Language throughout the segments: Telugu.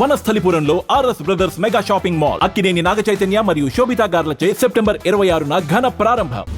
వనస్థలిపురంలో RS brothers mega shopping mall Akkineni Naga Chaitanya మరియు శోభితా గార్లచే సెప్టెంబర్ 26న ఘన ప్రారంభం.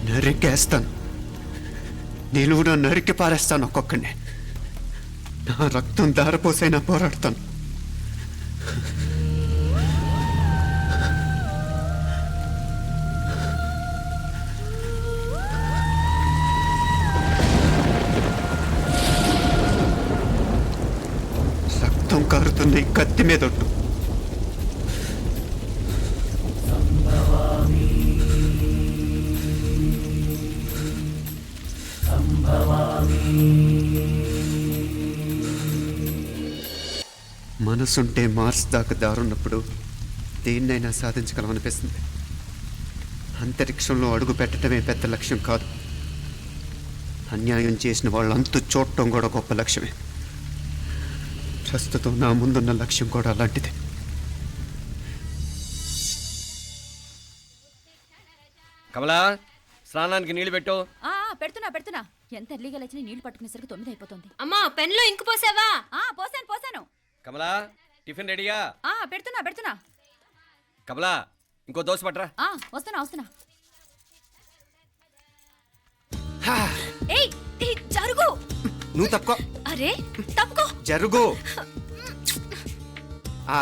నరికేస్తాను, నిలువున నరికి పారేస్తాను ఒక్కొక్కడిని. నా రక్తం దారపోసైనా పోరాడతాను. రక్తం కారుతున్న ఈ కత్తి మీదొట్టు. మనసుంటే మార్స్ దాకా దారున్నప్పుడు దేన్నైనా సాధించగలమనిపిస్తుంది. అంతరిక్షంలో అడుగు పెట్టడమే పెద్ద లక్ష్యం కాదు, అన్యాయం చేసిన వాళ్ళంతు చూడటం కూడా గొప్ప లక్ష్యమే. ప్రస్తుతం నా ముందున్న లక్ష్యం కూడా అలాంటిదే. కమలా, స్నానానికి నీళ్లు పెట్టు. పెడుతున్నా. ఎంత ఎర్లీగా లేచిన నీళ్లు పట్టుకునేసరికి 9 అయిపోతుంది. అమ్మా, పెన్లో ఇంకు పోసావా? పోసాను. కమలా, టిఫిన్ రెడీయా? పెడుతున్నా. కమలా, ఇంకో దోశ పట్రా. వస్తున్నా. ఏయ్, జరుగు. నువ్వు తప్పుకో. అరే, తప్పుకో. జరుగు.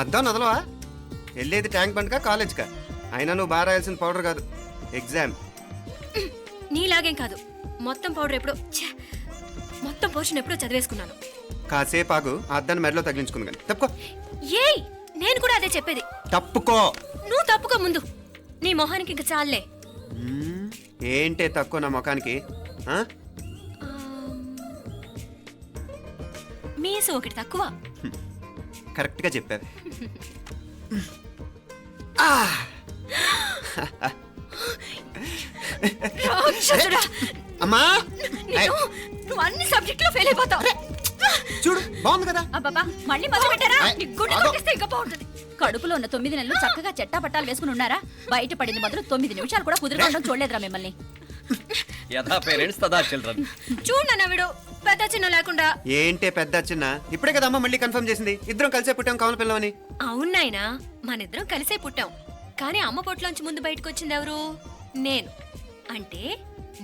అద్దం నదలవా? వెళ్ళేది ట్యాంక్ బండ్కా కాలేజ్కా? అయినా నువ్వు బాగా రాయాల్సిన పౌడర్ కాదు, ఎగ్జామ్. నీలాగేం కాదు, మొత్తం పౌడర్ ఎప్పుడో మొత్తం పోర్షన్ ఎప్పుడో చదివేసుకున్నాను. కాసేపు ఆగు, ఆ అద్దాన్ని మెడలో తగిలించుకుంది కానీ. తప్పుకో. ఏయ్, నేను కూడా అదే చెప్పేది. తప్పుకో. నువ్వు తప్పుకో ముందు. నీ మొహానికి ఇంక చాలే. ఏంటే తక్కువ నా ముఖానికి? మీసు ఒకటి తక్కువ. కరెక్ట్గా చెప్పారు. అమ్మా, నువ్వు అన్ని సబ్జెక్టులో ఫెయిల్ అయిపోతావు. చూడు, బాగుంది కదా? అబ్బబ్బా, మళ్ళీ మొదలు పెట్టారా? నీ గుండె కొట్టేస్తే ఇంకా బాగుంటుంది. కడుపులో ఉన్న 9 నెలలు చక్కగా చెట్టా పట్టాలు వేసుకుని ఉన్నారా? బయట పడింది మొదలు 9 నిమిషాలు కూడా కుదురుకోవడం చూడలేదురా మిమ్మల్ని. యథా పేరెంట్స్ తదా చిల్డ్రన్. చూడు నవ్విడు, పెద్ద చిన్న లేకుండా. ఏంటే పెద్ద చిన్న? ఇప్పుడే కదా అమ్మ మళ్ళీ కన్ఫర్మ్ చేసింది ఇద్దరం కలిసే పుట్టాం కమల పిల్లవని. అవునాయినా, మనిద్దరం కలిసే పుట్టాం. కానీ అమ్మ పొట్లోంచి ముందు బయటకు వచ్చింది ఎవరు? నేను. అంటే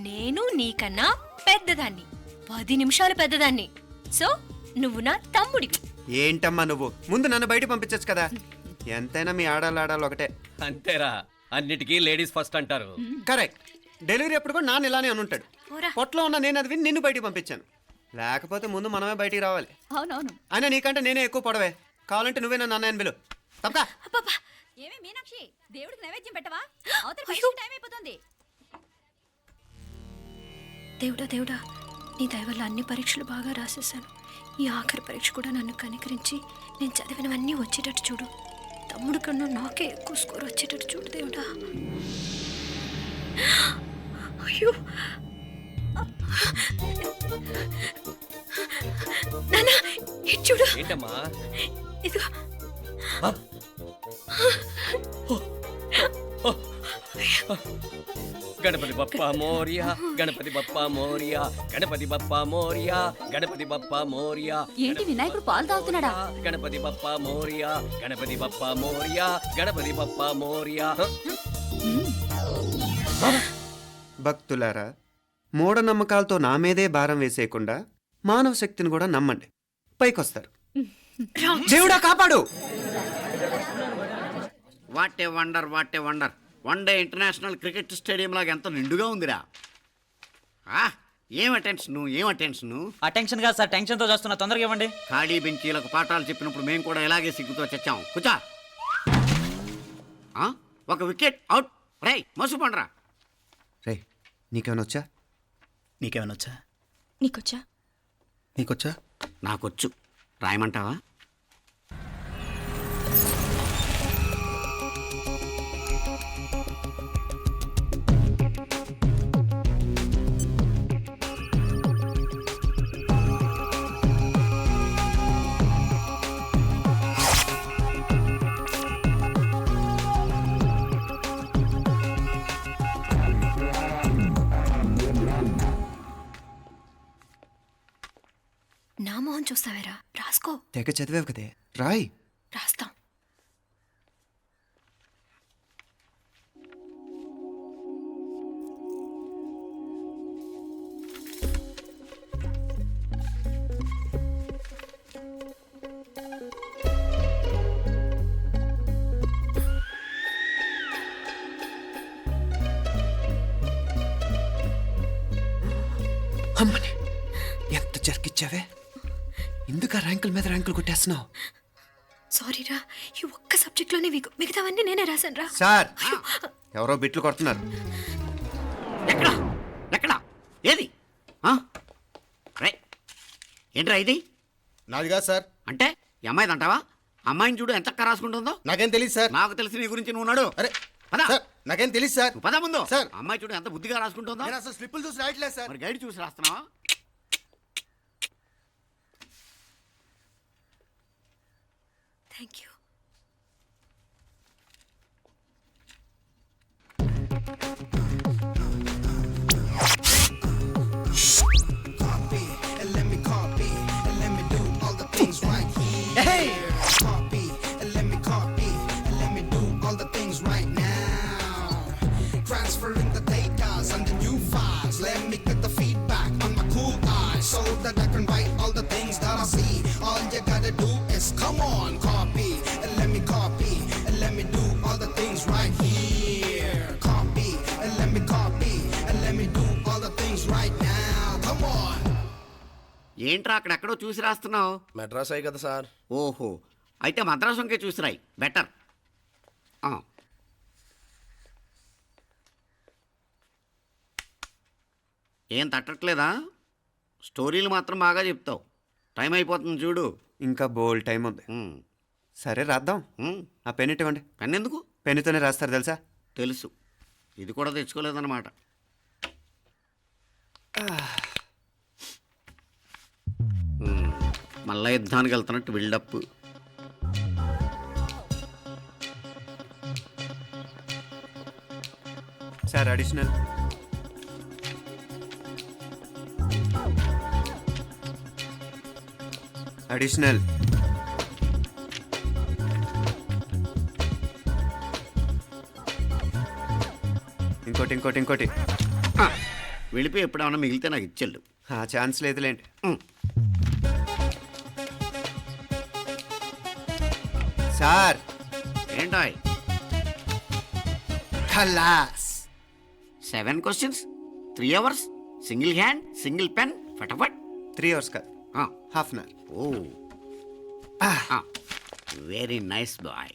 నేను నీకన్నా పెద్దదాన్ని, 10 నిమిషాలు పెద్దదాన్ని. సో నువ్వు నా తమ్ముడి. ఏంటమ్మా నువ్వు? ముందు నన్ను బయట పంపించచ్చు కదా. ఎంతైనా మీ ఆడాలి ఒకటే. అంతేరా, అన్నిటికీ లేడీస్ ఫస్ట్ అంటారు. కరెక్ట్. డెలివరీ అప్పుడు కూడా నాన్న ఇలానే అని ఉంటాడు. పోరా. పొట్టలో ఉన్న నేను అది విని నిన్ను బయటికి పంపించాను. లేకపోతే ముందు మనమే బయటికి రావాలి. అవునవును. అయినా నీకంటే నేనే ఎక్కువ పొడవే. కావాలంటే నువ్వే నన్ను అన్నయ్యను పిలు. తప్పకా. అబ్బబ్బా. ఏమి మీనాక్షి, దేవుడికి నైవేద్యం పెట్టవా? అవతల అయ్యో. పరీక్ష టైం అయిపోతుంది. దేవుడా దేవుడా, నీ దయ వల్ల అన్ని పరీక్షలు బాగా రాసేసాను. ఈ ఆఖరి పరీక్ష కూడా నన్ను కనికరించి నేను చదివినవన్నీ వచ్చేటట్టు చూడు. తమ్ముడు కన్నా నాకే ఎక్కువ స్కోర్ వచ్చేటట్టు చూడు దేవుడా. అయ్యో నాన్న, ఇటు చూడు. ఏంటమ్మా? ఇదిగో. గణపతి బప్పా మోరియా, గణపతి బప్పా మోరియా, గణపతి బప్పా మోరియా, గణపతి బప్పా మోరియా. ఏంటి వినాయకుడు పాలు తాగుతున్నాడా? గణపతి బప్పా మోరియా, గణపతి బప్పా మోరియా, గణపతి బప్పా మోరియా. భక్తులారా, మూఢనమ్మకాలతో నా మీదే భారం వేసేయకుండా మానవ శక్తిని కూడా నమ్మండి, పైకొస్తారు. దేవుడా కాపాడు. What a wonder, what a wonder. One day international cricket stadium లాగా ఎంత నిండుగా ఉందిరా. ఏం అటెన్షను, ఏం అటెన్షను. అటెన్షన్ కాదు సార్, టెన్షన్తో చూస్తున్నా, తొందరగా ఇవ్వండి. ఖాళీ బెంచీలకు పాఠాలు చెప్పినప్పుడు మేము కూడా ఇలాగే సిగ్గుతో చచ్చాం. కూర్చో. ఒక వికెట్ అవుట్. రై మసు పండ్రా. రే, నీకేమైనా వచ్చా? నీకేమైనా వచ్చా? నీకొచ్చా? నీకొచ్చా? నాకొచ్చు. రాయమంటావా? నా మొహం చూస్తావేరా, రాసుకో. తెగ చదివావు కదే, రాయ్. రాస్తాం. అమ్మని ఎంత జరికిచ్చావే. ఎందుకు ర్యాంకుల మీద ర్యాంకులు కొట్టేస్తున్నావు? సారీరా, ఈ ఒక్క సబ్జెక్ట్లోనే మిగతావన్నీ నేనే రాశాను రా. సార్, ఎవరో బిట్లు కొడుతున్నారు. ఎక్కడా ఎక్కడా ఏది? రై ఏంట్రా ఇది? నాది కాదు సార్. అంటే ఈ అమ్మాయిది అంటావా? అమ్మాయిని చూడు ఎంత రాసుకుంటుందో. నాకేం తెలియదు సార్. నాకు తెలిసి నీ గురించి నువ్వు ఉన్నాడు. అరే పద. సార్, నాకేం తెలియదు సార్. నువ్వు పద ముందు. సార్. అమ్మాయి చూడు ఎంత బుద్ధిగా రాసుకుంటుందో. నేను అసలు స్లిప్పులు చూసి రాయట్లేదు సార్. మరి గైడ్ చూసి రాస్తున్నావా? Thank you. Transferring the data and the new files. Let me get the feedback on my cool eyes so that I can write all the things that I see. All you gotta do is come on, copy, and let me copy, and let me do all the things right here. Copy, and let me copy, and let me do all the things right now. Come on. ఏంట్రా అక్కడెక్కడో చూసి రాస్తున్నావు? మెడ్రాస్ అయ్యి కదా సార్. ఓహో, అయితే మద్రాసు వంకే చూసి రాయి, బెటర్. ఏం తట్టట్లేదా? స్టోరీలు మాత్రం బాగా చెప్తావు. టైం అయిపోతుంది చూడు. ఇంకా బోల్ టైం ఉంది. సరే రాద్దాం. ఆ పెన్ ఇవ్వండి. పెన్ ఎందుకు? పెన్నుతోనే రాస్తారు తెలుసా? తెలుసు. ఇది కూడా తెచ్చుకోలేదన్నమాట. మళ్ళా యుద్ధానికి వెళ్తున్నట్టు బిల్డప్. Sir additional. అడిషనల్. ఇంకోటి ఇంకోటి ఇంకోటి. వెళ్ళిపోయి ఎప్పుడేమన్నా మిగిలితే నాకు ఇచ్చెళ్ళు. ఆ ఛాన్స్ లేదులేండి. సార్ ఏంటాయ్? ఖలాస్. 7 questions, 3 hours, single hand single pen ఫటాఫట్ 3 అవర్స్ కాదు, half an hour. Oh very nice boy.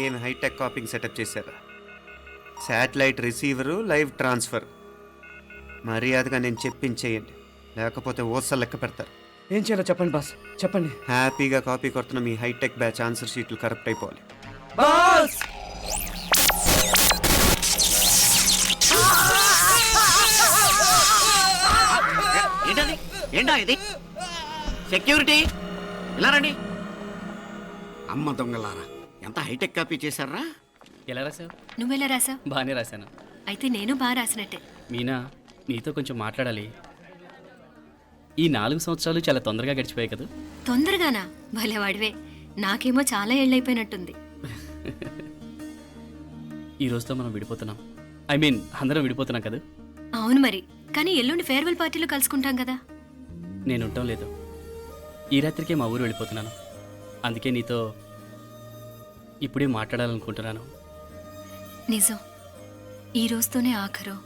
ఏం హైటెక్ కాపింగ్ సెటప్ చేశారా? Satellite receiver, live transfer. మర్యాదగా నేను చెప్పించేయండి, లేకపోతే ఓసలు లెక్క పెడతారు. ఏం చేయాలో చెప్పండి బాస్, చెప్పండి. హ్యాపీగా కాపీ కొడుతున్న మీ హైటెక్ బ్యాచ్ ఆన్సర్ షీట్లు కరెక్ట్ అయిపోవాలి. బాస్ ఏంటది? ఏంటా ఇది? సెక్యూరిటీ ఇలా రండి. అమ్మ దొంగలారా, ఎంత హైటెక్ కాపీ చేశారా? ఎలా రాసావు? నువ్వెలా రాసావు? బాగానే రాశాను. అయితే నేను బాగా రాసినట్టే. మీనా, నీతో కొంచెం మాట్లాడాలి. ఈ 4 సంవత్సరాలు చాలా తొందరగా గడిచిపోయాయి కదా. తొందరగానా? భలేవాడివే. నాకేమో చాలా ఏళ్ళైపోయినట్టుంది. ఈ రోజుతో మనం విడిపోతున్నాం. ఐ మీన్ అందరం విడిపోతున్నాం కదా. అవును మరి, కానీ ఎల్లుండి ఫేర్వెల్ పార్టీలో కలుసుకుంటాం కదా. నేను ఉండటం లేదు. ఈ రాత్రికే మా ఊరు వెళ్ళిపోతున్నాను. అందుకే నీతో ఇప్పుడే మాట్లాడాలనుకుంటున్నాను. నిజం, ఈ రోజుతోనే ఆఖరు.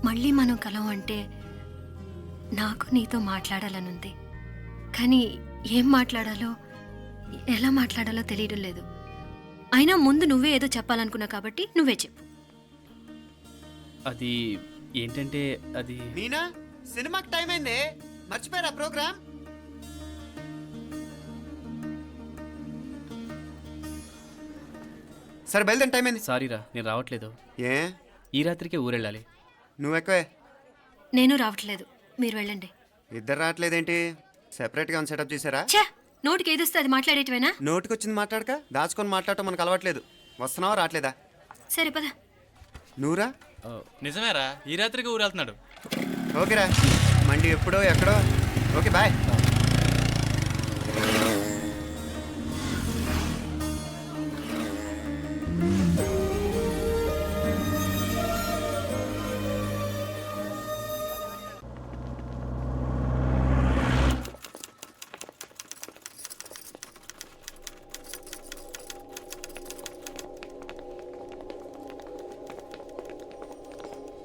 మళ్ళీ మనం కలం అంటే నాకు నీతో మాట్లాడాలనుంది. కానీ ఏం మాట్లాడాలో, ఎలా మాట్లాడాలో తెలియడం లేదు. అయినా ముందు నువ్వే ఏదో చెప్పాలనుకున్నావు కాబట్టి నువ్వే చెప్పు. అది ఏంటంటే అది మీనా, సినిమాకి టైం అయింది, మర్చిపోయారా ప్రోగ్రామ్? సరే బయలుదేరి, టైం అయింది. సారీరా, నేను రావట్లేదు. ఏ, ఈ రాత్రికే ఊరెళ్ళాలి. నువ్వు ఎక్కువే. నేను రావట్లేదు, మీరు వెళ్ళండి. ఇద్దరు రావట్లేదేంటి? సెపరేట్గా సెటప్ చేశారా? ఛే, నోటికి ఏదొస్తే అది మాట్లాడేటివేనా? నోటికొచ్చింది మాట్లాడక దాచుకొని మాట్లాడటం మనకు అలవాట్లేదు. వస్తున్నావా, రావట్లేదా? సరే పద. నువ్వురా. నిజమేరా, ఈ రాత్రికి ఊరు వెళ్తున్నాడు. ఓకేరా, మండి ఎప్పుడో ఎక్కడో. Okay bye.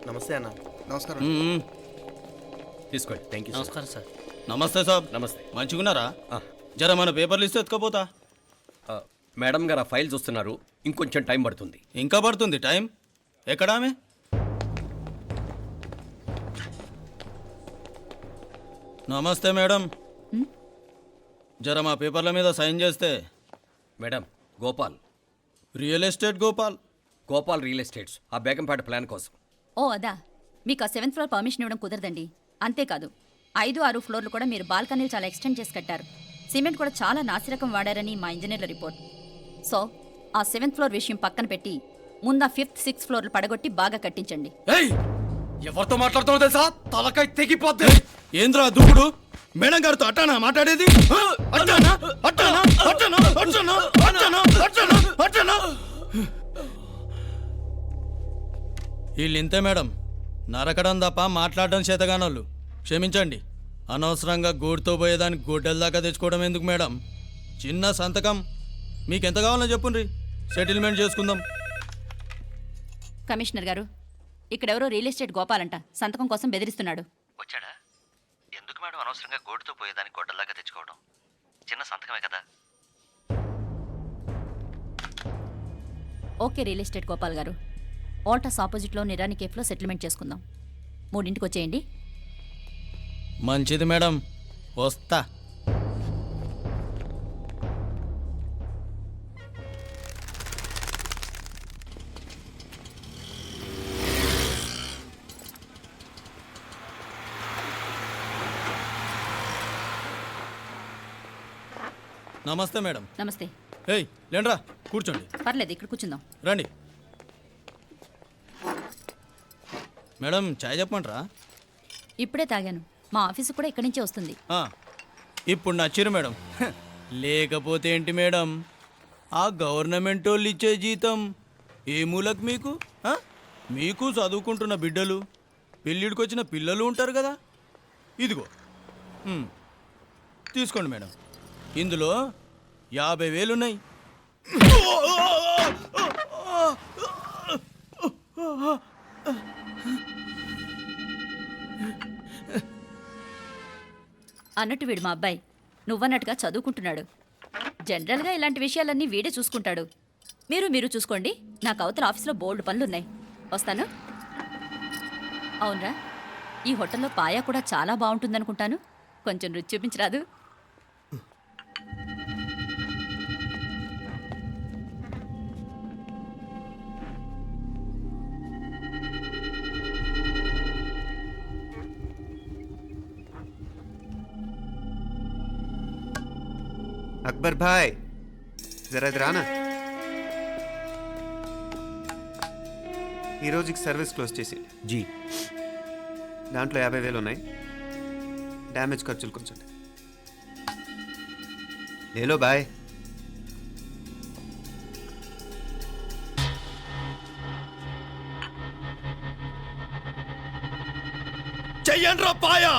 నమస్తే అన్న. నమస్కారం. తీసుకోండి. Thank you. నమస్కారం సార్. నమస్తే సాబ్. నమస్తే. మంచిగున్నారా? జర మన పేపర్లు ఇస్తే ఎత్తుకపోతా. మేడం గారు ఆ ఫైల్ చూస్తున్నారు, ఇంకొంచెం టైం పడుతుంది. ఇంకా పడుతుంది టైం? ఎక్కడామే? నమస్తే మేడం, జర మా పేపర్ల మీద సైన్ చేస్తే. Madam, Gopal, real estate Gopal. Gopal real estates, ఆ బేగంపేట ప్లాన్ కోసం. ఓ అదా, మీకు ఆ 7th ఫ్లోర్ పర్మిషన్ ఇవ్వడం కుదరదండి. అంతేకాదు 5, 6 ఫ్లోర్లు కూడా మీరు బాల్కనీలు చాలా ఎక్స్టెండ్ చేసి కట్టారు. సిమెంట్ కూడా చాలా నాసిరకం వాడారని మా ఇంజనీర్ల రిపోర్ట్. సో ఆ 7th ఫ్లోర్ విషయం పక్కన పెట్టి ముందు ఆ 5th, 6th ఫ్లోర్లు పడగొట్టి బాగా కట్టించండి. ఎవరితో మాట్లాడుతావు తెలుసా? తలకాయ తెగిపోద్ది. ఏంద్రా దూకుడు? మేడం గారితో అట్టానా మాట్లాడేది? అట్టానా అట్టానా అట్టానా అట్టానా అట్టానా అట్టానా అట్టానా? వీళ్ళింతే మేడం, నరకడం తప్ప మాట్లాడడం చేతగానోళ్ళు. క్షమించండి, అనవసరంగా గూడుతో పోయేదానికి గొడ్డల దాకా తెచ్చుకోవడం ఎందుకు మేడం? చిన్న సంతకం మీకెంత కావాలో చెప్పుండ్రి, సెటిల్మెంట్ చేసుకుందాం. కమిషనర్ గారు, ఇక్కడెవరో రియల్ ఎస్టేట్ గోపాలంట సంతకం కోసం బెదిరిస్తున్నాడు. వచ్చాడా? ఎందుకు మేడం అనవసరంగా గోడుతో పోయేదానికి గొడ్డల్లాగా తెచ్చుకోవడం? చిన్న సంతకమే కదా. ఓకే రియల్ ఎస్టేట్ గోపాల్ గారు, ఆల్టాస్ ఆపోజిట్లో నిరాని కేఫ్లో సెటిల్మెంట్ చేసుకుందాం. 3ంటికి వచ్చేయండి. మంచిది మేడం, వస్తా. నమస్తే మేడం. నమస్తే. ఏయ్ లేండ్రా, కూర్చోండి. పర్లేదు, ఇక్కడ కూర్చుందాం. రండి మేడం, చాయ్ చెప్పమంటారా? ఇప్పుడే తాగాను. మా ఆఫీసు కూడా ఇక్కడి నుంచే వస్తుంది. ఇప్పుడు నచ్చిరు మేడం. లేకపోతే ఏంటి మేడం, ఆ గవర్నమెంట్ వాళ్ళు ఇచ్చే జీతం ఏ మూలకు మీకు? మీకు చదువుకుంటున్న బిడ్డలు, పెళ్ళిడికి వచ్చిన పిల్లలు ఉంటారు కదా. ఇదిగో తీసుకోండి మేడం. ఇందులో 50,000 ఉన్నాయి. అన్నట్టు వీడు మా అబ్బాయి నువ్వన్నట్టుగా చదువుకుంటున్నాడు. జనరల్గా ఇలాంటి విషయాలన్నీ వీడే చూసుకుంటాడు. మీరు చూసుకోండి. నాకు అవతల ఆఫీస్లో బోల్డ్ పనులున్నాయి. వస్తాను. అవునరా, ఈ హోటల్లో పాయా కూడా చాలా బాగుంటుందనుకుంటాను. కొంచెం రుచి చూపించరాదు? అక్బర్ భాయ్ జరా ఇది రానా. ఈ రోజుకి సర్వీస్ క్లోజ్ చేసి జీ దాంట్లో 50,000 ఉన్నాయి. డ్యామేజ్ ఖర్చులు కొంచెం లేలో బాయ్. చెయ్యండ్రా పాయా.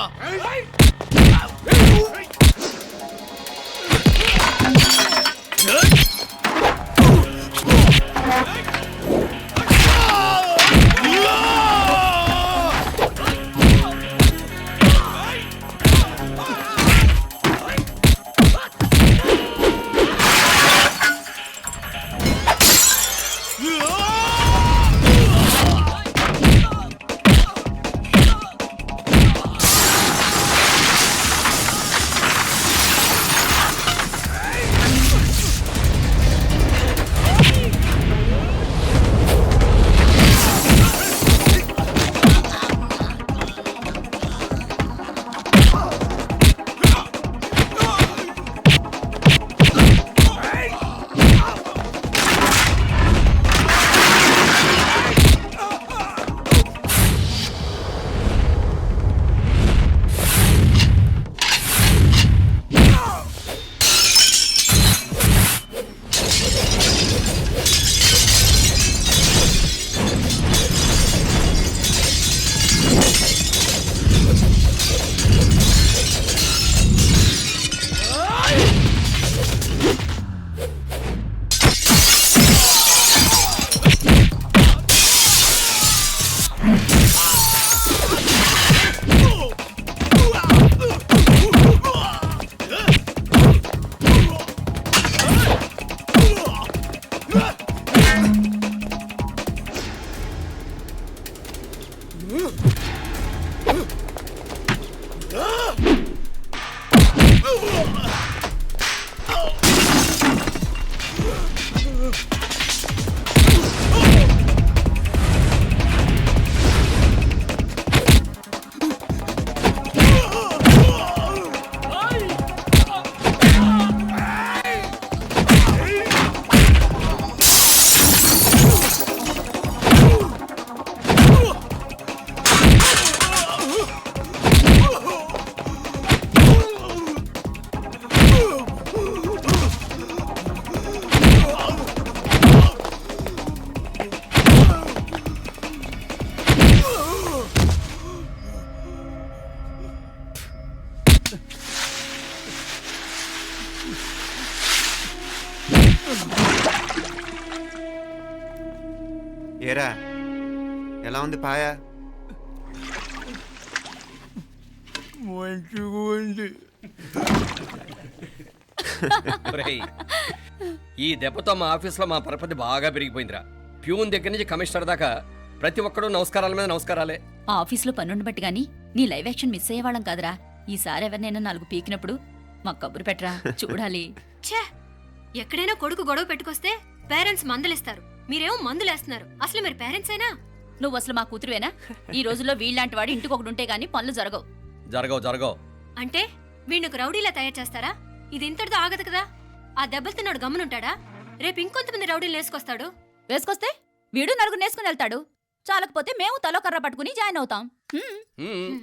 ఏరా ఎలా ఉంది పాయా? మంచిగా ఉంది. ఒరేయ్, ఈ దెబ్బతో మా ఆఫీస్లో మా పరపతి బాగా పెరిగిపోయిందిరా. ప్యూన్ దగ్గర నుంచి కమిషనర్ దాకా ప్రతి ఒక్కడు నమస్కారాల మీద నమస్కారాలే. ఆ ఆఫీస్లో పనుండి బట్టి గాని నీ లైవ్ యాక్షన్ మిస్ అయ్యేవాళ్ళం కాదురా. ఈసారి ఎవరినైనా 4 పీకినప్పుడు మాకు కబురు పెట్టరా, చూడాలి. ఛే, ఎక్కడైనా కొడుకు గొడవ పెట్టుకొస్తే పేరెంట్స్ మందులిస్తారు, మీరేమో మందులేస్తున్నారు. అసలు మీరు పేరెంట్స్ అయినా? నువ్వు అసలు మా కూతురువేనా? ఈ రోజుల్లో వీళ్ళలాంటి వాడు ఇంటికి ఒకటి ఉంటే గానీ పనులు జరగవు. జరగవు అంటే వీణ్ణకు రౌడీలా తయారు చేస్తారా? ఇది ఇంతటితో ఆగదు కదా. ఆ దెబ్బలు తిన్నాడు గమ్మునుంటాడా? రేపు ఇంకొంతమంది రౌడీలు వేసుకొస్తాడు. వేసుకొస్తే వీడు 4 నేసుకుని వెళ్తాడు. చాలకపోతే మేము తలో కర్ర పట్టుకుని జాయిన్ అవుతాం.